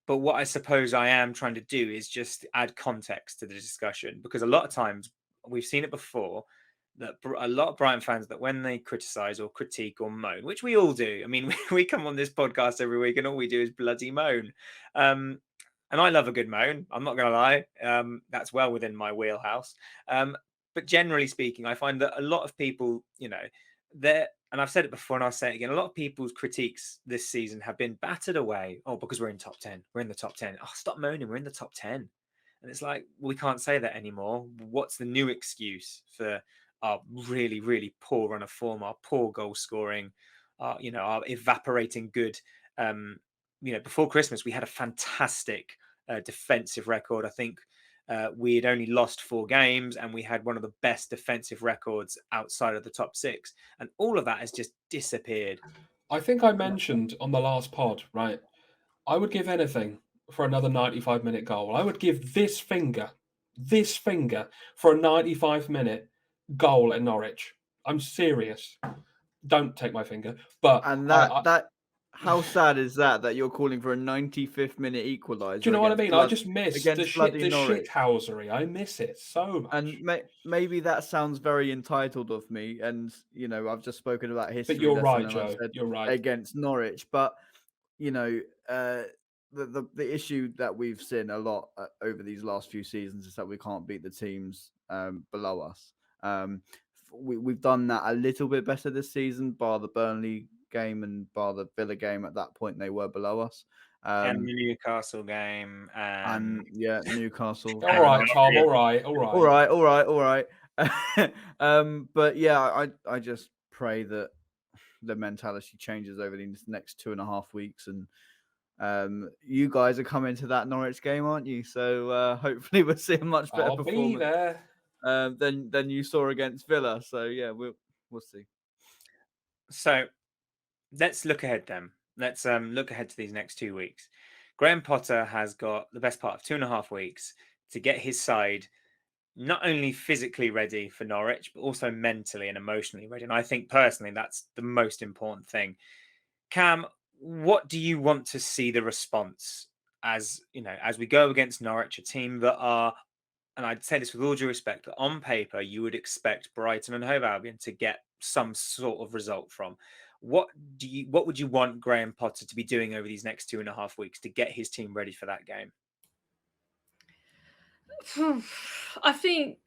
But what I suppose I am trying to do is just add context to the discussion, because a lot of times we've seen it before that a lot of Brighton fans, that when they criticize or critique or moan, which we all do. I mean, we come on this podcast every week and all we do is bloody moan. And I love a good moan. I'm not going to lie. That's well within my wheelhouse. But generally speaking, I find that a lot of people, and I've said it before and I'll say it again, a lot of people's critiques this season have been battered away. Oh, because we're in top 10. We're in the top 10. Oh, stop moaning. We're in the top 10. And it's like, we can't say that anymore. What's the new excuse for our really, really poor run of form, our poor goal scoring, our evaporating good? Before Christmas, we had a fantastic defensive record. I think we had only lost 4 games and we had one of the best defensive records outside of the top 6. And all of that has just disappeared. I think I mentioned on the last pod, right? I would give anything for another 95-minute goal. I would give this finger for a 95-minute goal at Norwich. I'm serious. Don't take my finger. But and that how sad is that you're calling for a 95th minute equaliser? Do you know what I mean? I just miss the shithousery. I miss it so much. And maybe that sounds very entitled of me. And I've just spoken about history. But you're right, Joe. You're right. Against Norwich, but the issue that we've seen a lot over these last few seasons is that we can't beat the teams below us. We've done that a little bit better this season, bar the Burnley game and bar the Villa game. At that point, they were below us. And the Newcastle game. And Newcastle. All right, Tom. All right. But yeah, I just pray that the mentality changes over these next 2.5 weeks, and you guys are coming to that Norwich game, aren't you? So hopefully we'll see a much better performance than you saw against Villa. So yeah, we'll see. So let's look ahead then. Let's look ahead to these next 2 weeks. Graham Potter has got the best part of 2.5 weeks to get his side not only physically ready for Norwich, but also mentally and emotionally ready. And I think personally, that's the most important thing. Cam, what do you want to see the response as we go against Norwich, a team that are, and I'd say this with all due respect, that on paper you would expect Brighton and Hove Albion to get some sort of result from. What would you want Graham Potter to be doing over these next 2.5 weeks to get his team ready for that game? I think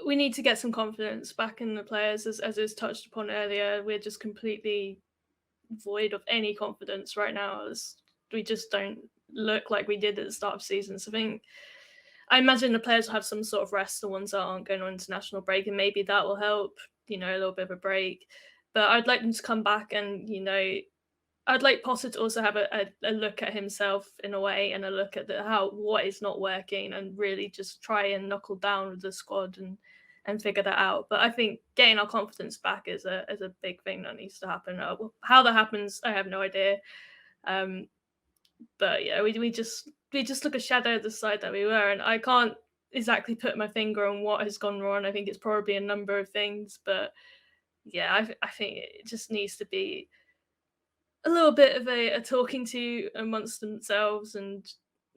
we need to get some confidence back in the players, as was touched upon earlier. We're just completely void of any confidence right now. we just don't look like we did at the start of the season. So I imagine the players will have some sort of rest, the ones that aren't going on international break, and maybe that will help, a little bit of a break. But I'd like them to come back and, I'd like Potter to also have a look at himself in a way, and a look at what is not working, and really just try and knuckle down with the squad and figure that out. But I think getting our confidence back is a big thing that needs to happen. How that happens, I have no idea. But yeah, we just look a shadow of the side that we were, and I can't exactly put my finger on what has gone wrong. I think it's probably a number of things, but yeah, I think it just needs to be a little bit of a talking to amongst themselves, and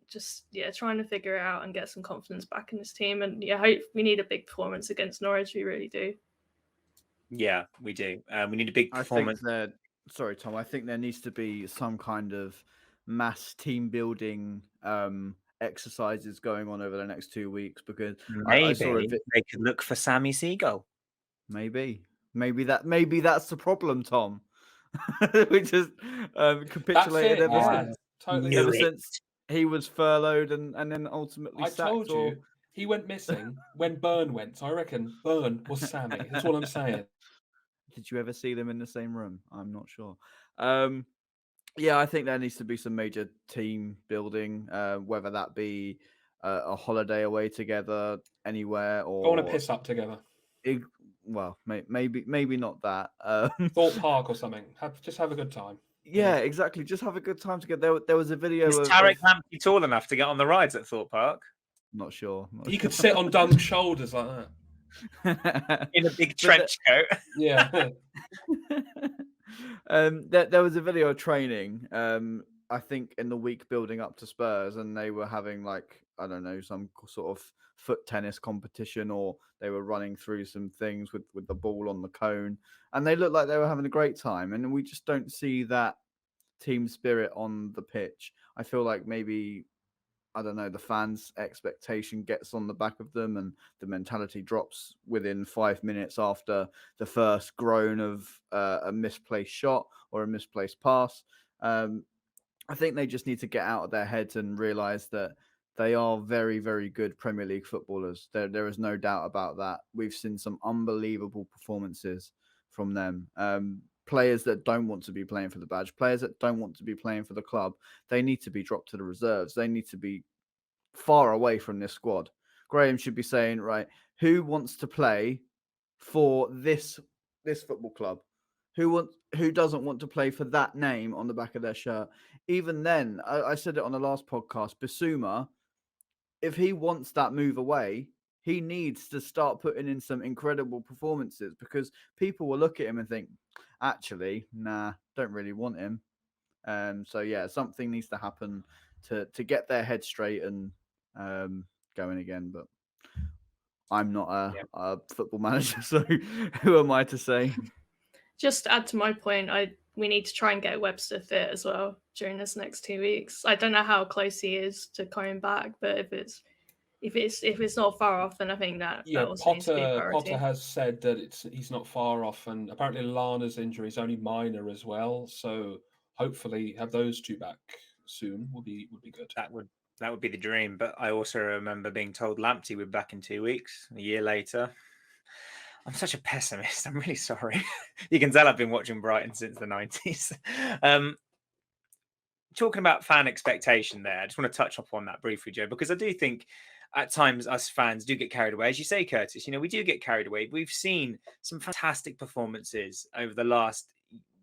just trying to figure it out and get some confidence back in this team. And hope we need a big performance against Norwich. We really do. Yeah, we do. We need a big performance. Sorry, Tom. I think there needs to be some kind of mass team building exercises going on over the next 2 weeks, because Maybe I saw they could look for Sammy Seagull. Maybe that's the problem, Tom. We just capitulated ever since he was furloughed and then ultimately sacked. I told you he went missing when Byrne went. So I reckon Byrne was Sammy. That's what I'm saying. Did you ever see them in the same room? I'm not sure. Yeah, I think there needs to be some major team building, whether that be a holiday away together anywhere, or go on a piss up together. Well, maybe not that. Thorpe Park or something. Just have a good time. Yeah, exactly. Just have a good time together. There was a video. Is Tarek Lamptey tall enough to get on the rides at Thorpe Park? Not sure. He could sit on Dunn's shoulders like that. In a big trench coat. Yeah. There was a video of training, I think in the week building up to Spurs, and they were having I don't know, some sort of foot tennis competition, or they were running through some things with the ball on the cone, and they looked like they were having a great time. And we just don't see that team spirit on the pitch. I feel like maybe, I don't know, the fans' expectation gets on the back of them, and the mentality drops within 5 minutes after the first groan of a misplaced shot or a misplaced pass. I think they just need to get out of their heads and realize that they are very, very good Premier League footballers. There is no doubt about that. We've seen some unbelievable performances from them. Players that don't want to be playing for the badge, players that don't want to be playing for the club, they need to be dropped to the reserves. They need to be far away from this squad. Graham should be saying, right, who wants to play for this football club? Who doesn't want to play for that name on the back of their shirt? Even then, I said it on the last podcast, Bissouma, if he wants that move away, he needs to start putting in some incredible performances, because people will look at him and think, actually, nah, don't really want him. So yeah, something needs to happen to get their head straight and going again. But I'm not a football manager, so who am I to say? Just to add to my point, we need to try and get Webster fit as well during this next 2 weeks. I don't know how close he is to coming back, but if it's not far off, then I think that also needs to be a priority. Potter has said that he's not far off, and apparently Lana's injury is only minor as well. So hopefully have those two back soon would be good. That would be the dream. But I also remember being told Lamptey would be back in 2 weeks. A year later. I'm such a pessimist. I'm really sorry. You can tell I've been watching Brighton since the 90s. Talking about fan expectation there, I just want to touch upon that briefly, Joe, because I do think at times us fans do get carried away. As you say, Kurtis, we do get carried away. We've seen some fantastic performances over the last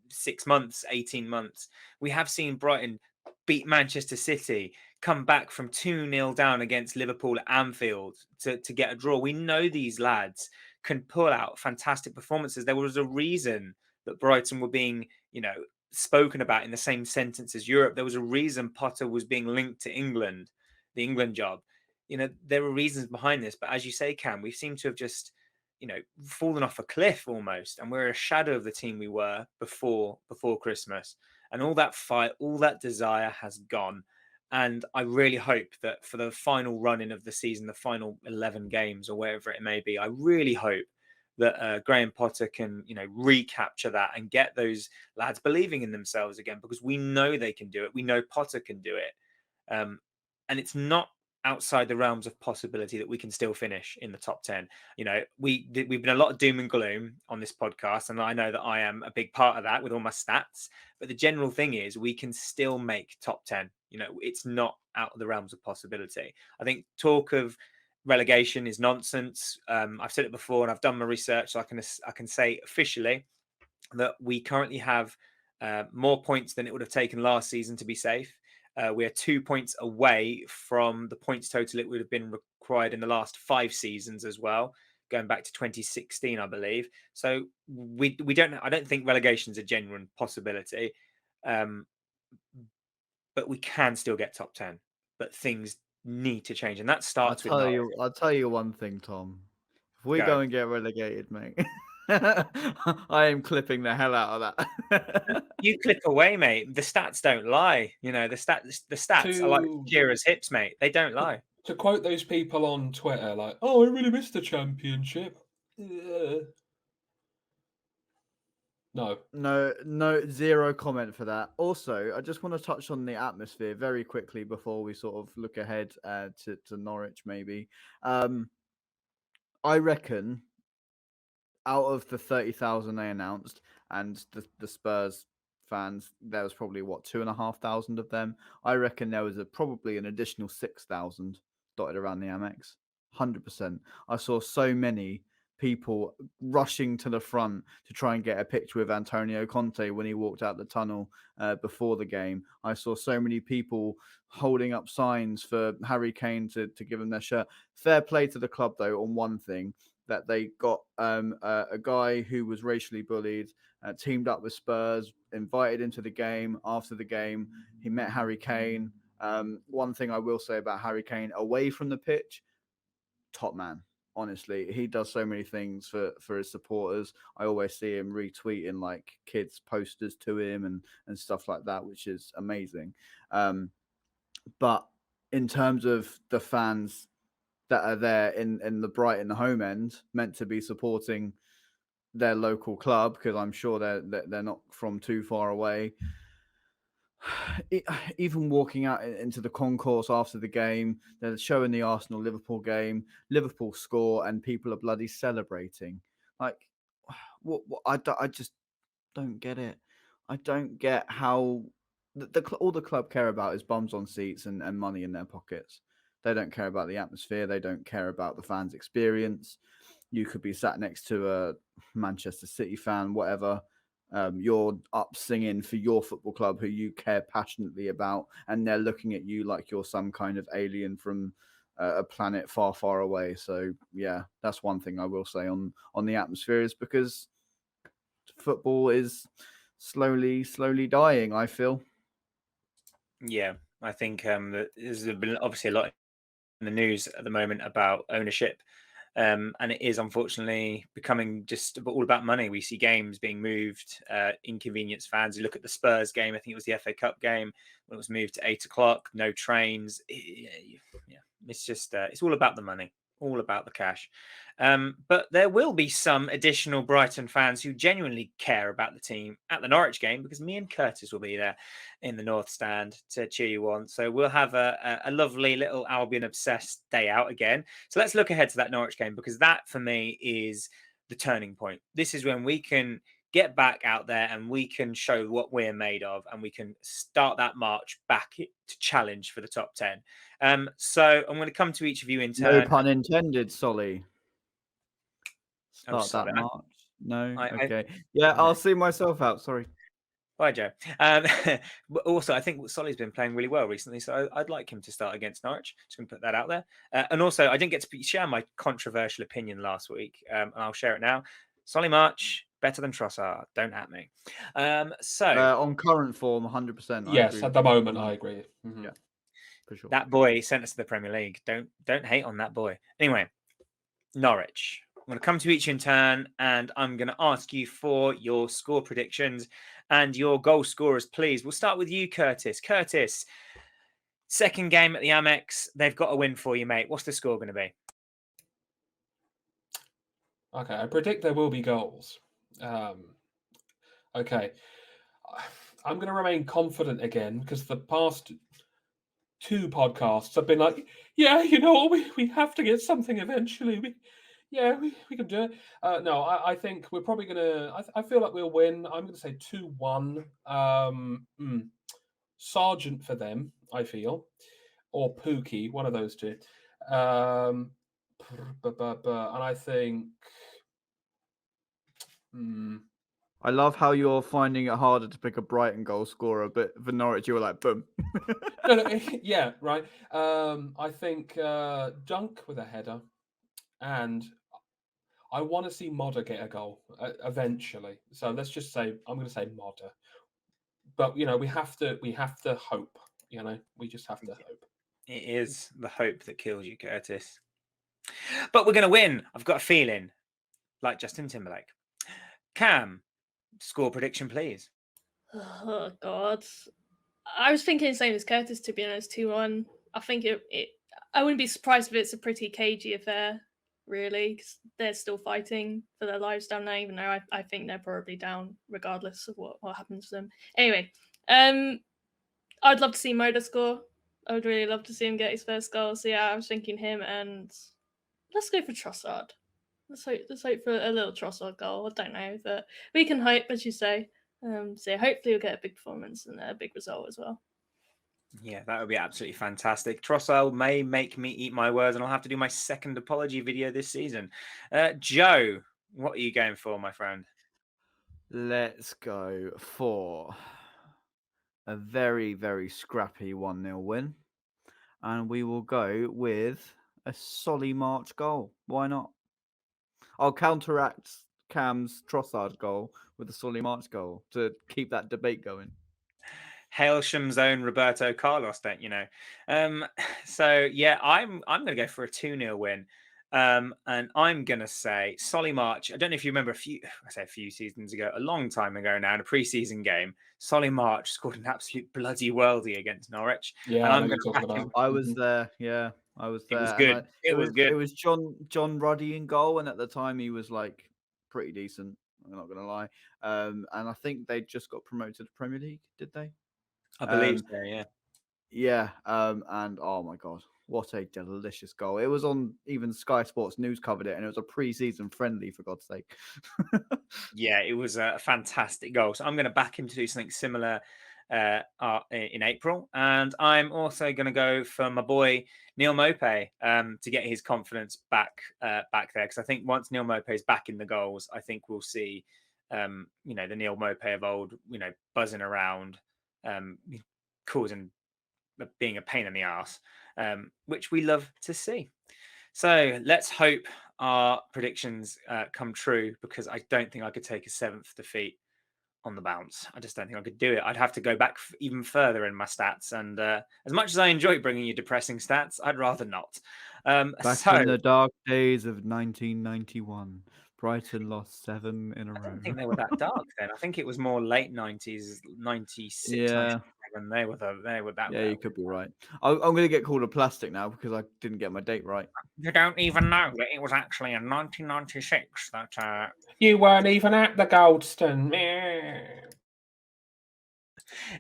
6 months, 18 months. We have seen Brighton beat Manchester City, come back from 2-0 down against Liverpool at Anfield to get a draw. We know these lads can pull out fantastic performances. There was a reason that Brighton were being, spoken about in the same sentence as Europe. There was a reason Potter was being linked to England, the England job. There were reasons behind this, but as you say, Cam, we seem to have just, fallen off a cliff almost, and we're a shadow of the team we were before Christmas. And all that fight, all that desire has gone. And I really hope that for the final run-in of the season, the final 11 games or wherever it may be, I really hope that Graham Potter can, recapture that and get those lads believing in themselves again, because we know they can do it. We know Potter can do it. And it's not outside the realms of possibility that we can still finish in the top 10. We've been a lot of doom and gloom on this podcast, and I know that I am a big part of that with all my stats. But the general thing is we can still make top 10. It's not out of the realms of possibility. I think talk of relegation is nonsense. I've said it before, and I've done my research, so I can say officially that we currently have more points than it would have taken last season to be safe. We are 2 points away from the points total it would have been required in the last 5 seasons as well, going back to 2016, I believe. So we don't. I don't think relegation is a genuine possibility, but we can still get top 10. But things need to change, and that starts with. I'll tell you one thing, Tom. If we go and get relegated, mate, I am clipping the hell out of that. You clip away, mate. The stats don't lie. The stats are like Shearer's hips, mate. They don't lie. To quote those people on Twitter, like, "Oh, I really missed the championship." No, zero comment for that. Also, I just want to touch on the atmosphere very quickly before we sort of look ahead to Norwich, maybe. I reckon out of the 30,000 they announced and the Spurs fans, there was probably 2,500 of them. I reckon there was probably an additional 6,000 dotted around the Amex. 100%. I saw so many people rushing to the front to try and get a picture with Antonio Conte when he walked out the tunnel before the game. I saw so many people holding up signs for Harry Kane to give him their shirt. Fair play to the club, though, on one thing, that they got a guy who was racially bullied, teamed up with Spurs, invited into the game. After the game, he met Harry Kane. One thing I will say about Harry Kane, away from the pitch, top man. Honestly, he does so many things for his supporters. I always see him retweeting like kids' posters to him and stuff like that, which is amazing. But in terms of the fans that are there in the Brighton home end, meant to be supporting their local club, because I'm sure they're not from too far away. Even walking out into the concourse after the game, they're showing the Arsenal-Liverpool game, Liverpool score, and people are bloody celebrating. Like, what I just don't get it. I don't get how all the club care about is bums on seats and money in their pockets. They don't care about the atmosphere. They don't care about the fans' experience. You could be sat next to a Manchester City fan, whatever. You're up singing for your football club who you care passionately about, and they're looking at you like you're some kind of alien from a planet far, far away. So, yeah, that's one thing I will say on the atmosphere, is because football is slowly dying, I feel. Yeah, I think that there's been obviously a lot in the news at the moment about ownership. And it is unfortunately becoming just all about money. We see games being moved, inconvenience fans. You look at the Spurs game, I think it was the FA Cup game, when it was moved to 8 o'clock, no trains. It's just, it's all about the money, all about the cash. But there will be some additional Brighton fans who genuinely care about the team at the Norwich game, because me and Kurtis will be there in the North Stand to cheer you on. So we'll have a lovely little Albion Obsessed day out again. So let's look ahead to that Norwich game, because that for me is the turning point. This is when we can get back out there and we can show what we're made of, and we can start that march back to challenge for the top 10. So I'm going to come to each of you in turn. No pun intended, Solly. Start sorry, that march. No? Okay. No. I'll see myself out. Sorry. Bye, Joe. But also, I think Solly's been playing really well recently, so I'd like him to start against Norwich. Just going to put that out there. And also, I didn't get to share my controversial opinion last week, and I'll share it now. Solly March, better than Trossard. Don't at me. On current form, 100%. Yes, at the moment, I agree. Mm-hmm. Yeah, for sure. That boy sent us to the Premier League. Don't hate on that boy. Anyway, Norwich. I'm going to come to each in turn, and I'm going to ask you for your score predictions and your goal scorers, please. We'll start with you, Kurtis. Kurtis, second game at the Amex. They've got a win for you, mate. What's the score going to be? Okay, I predict there will be goals. Okay, I'm going to remain confident again because the past 2 podcasts have been like, yeah, you know, we have to get something eventually. We can do it. No, I think we're probably going to. I feel like we'll win. I'm going to say 2-1. Sergeant for them, I feel, or Pookie, one of those two. And I think. I love how you're finding it harder to pick a Brighton goal scorer, but for Norwich, you were like, boom. No, yeah, right. I think Dunk with a header, and I want to see Modder get a goal eventually. So let's just say I'm going to say Modder, but you know we have to hope. You know, we just have to hope. It is the hope that kills you, Curtis. But we're going to win. I've got a feeling, like Justin Timberlake. Cam, score prediction, please. Oh God, I was thinking the same as Curtis, to be honest. 2-1. I think it. I wouldn't be surprised if it's a pretty cagey affair, really, because they're still fighting for their lives down there. Even though I think they're probably down, regardless of what happens to them. Anyway, I'd love to see Moda score. I would really love to see him get his first goal. So yeah, I was thinking him, and let's go for Trossard. Let's hope for a little Trossard goal. I don't know, but we can hope, as you say. So hopefully we'll get a big performance and a big result as well. Yeah, that would be absolutely fantastic. Trossard may make me eat my words, and I'll have to do my second apology video this season. Joe, what are you going for, my friend? Let's go for a very, very scrappy 1-0 win. And we will go with a Solly March goal. Why not? I'll counteract Cam's Trossard goal with a Solly March goal to keep that debate going. Hailsham's own Roberto Carlos, don't you know? So yeah, I'm going to go for a 2-0 win. And I'm going to say Solly March. I don't know if you remember a few seasons ago, a long time ago now, in a preseason game, Solly March scored an absolute bloody worldie against Norwich. Yeah, and I I'm know going you're to talking back him. about. I was there. Yeah, I was there. It was and good. It was good. It was John Ruddy in goal, and at the time he was like pretty decent. I'm not gonna lie. And I think they just got promoted to Premier League. Did they? I believe so, yeah. Yeah. And oh my god, what a delicious goal! It was on, even Sky Sports News covered it, and it was a pre-season friendly, for God's sake. Yeah, it was a fantastic goal. So I'm going to back him to do something similar in April. And I'm also going to go for my boy Neil Maupay to get his confidence back there. Because I think once Neil Maupay is back in the goals, I think we'll see, the Neil Maupay of old, buzzing around, being a pain in the ass, which we love to see. So let's hope our predictions come true, because I don't think I could take a 7th defeat on the bounce. I just don't think I could do it. I'd have to go back even further in my stats. And as much as I enjoy bringing you depressing stats, I'd rather not. Back in the dark days of 1991, Brighton lost 7 in a I row. don't think they were that dark then. I think it was more late 90s, 96, Yeah. 97. They were that. Yeah, you could be right. I'm going to get called a plastic now because I didn't get my date right. You don't even know that it was actually in 1996 that You weren't even at the Goldstone.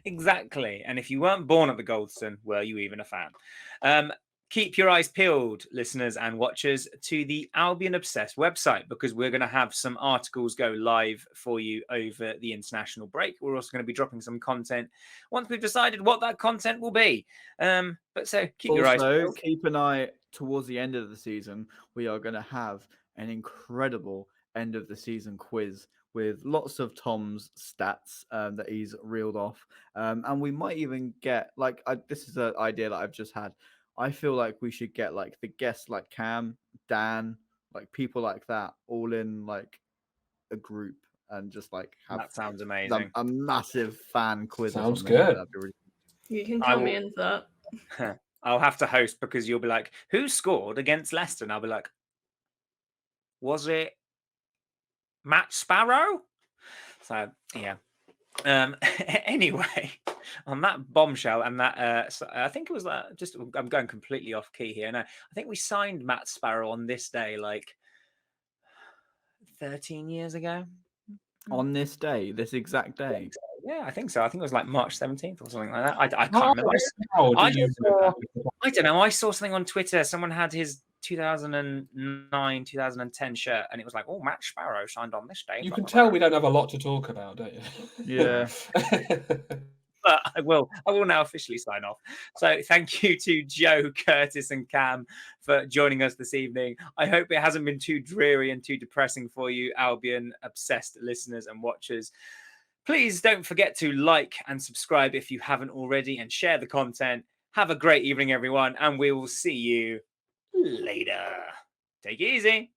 Exactly. And if you weren't born at the Goldstone, were you even a fan? Keep your eyes peeled, listeners and watchers, to the Albion Obsessed website, because we're going to have some articles go live for you over the international break. We're also going to be dropping some content once we've decided what that content will be. But so keep your eyes peeled. Keep an eye towards the end of the season. We are going to have an incredible end of the season quiz with lots of Tom's stats that he's reeled off. And we might even get, this is an idea that I've just had. I feel like we should get like the guests like Cam, Dan, like people like that, all in like a group and just like have That sounds amazing. a massive fan quiz. Sounds good. That'd be really... You can count me in for that. I'll have to host, because you'll be like, who scored against Leicester? And I'll be like, was it Matt Sparrow? So yeah. Anyway, on that bombshell and that, I think it was just, I'm going completely off key here. No, I think we signed Matt Sparrow on this day, like 13 years ago. On this day, this exact day. Yeah, I think so. I think it was like March 17th or something like that. I can't How remember. do you know that? I don't know. I saw something on Twitter. Someone had his 2009, 2010 shirt, and it was like, "Oh, Matt Sparrow signed on this day." You blah, can blah, tell blah. we don't have a lot to talk about, don't you? Yeah. But I will now officially sign off. So thank you to Joe, Kurtis, and Cam for joining us this evening. I hope it hasn't been too dreary and too depressing for you, Albion Obsessed listeners and watchers. Please don't forget to like and subscribe if you haven't already, and share the content. Have a great evening, everyone, and we will see you later. Take it easy.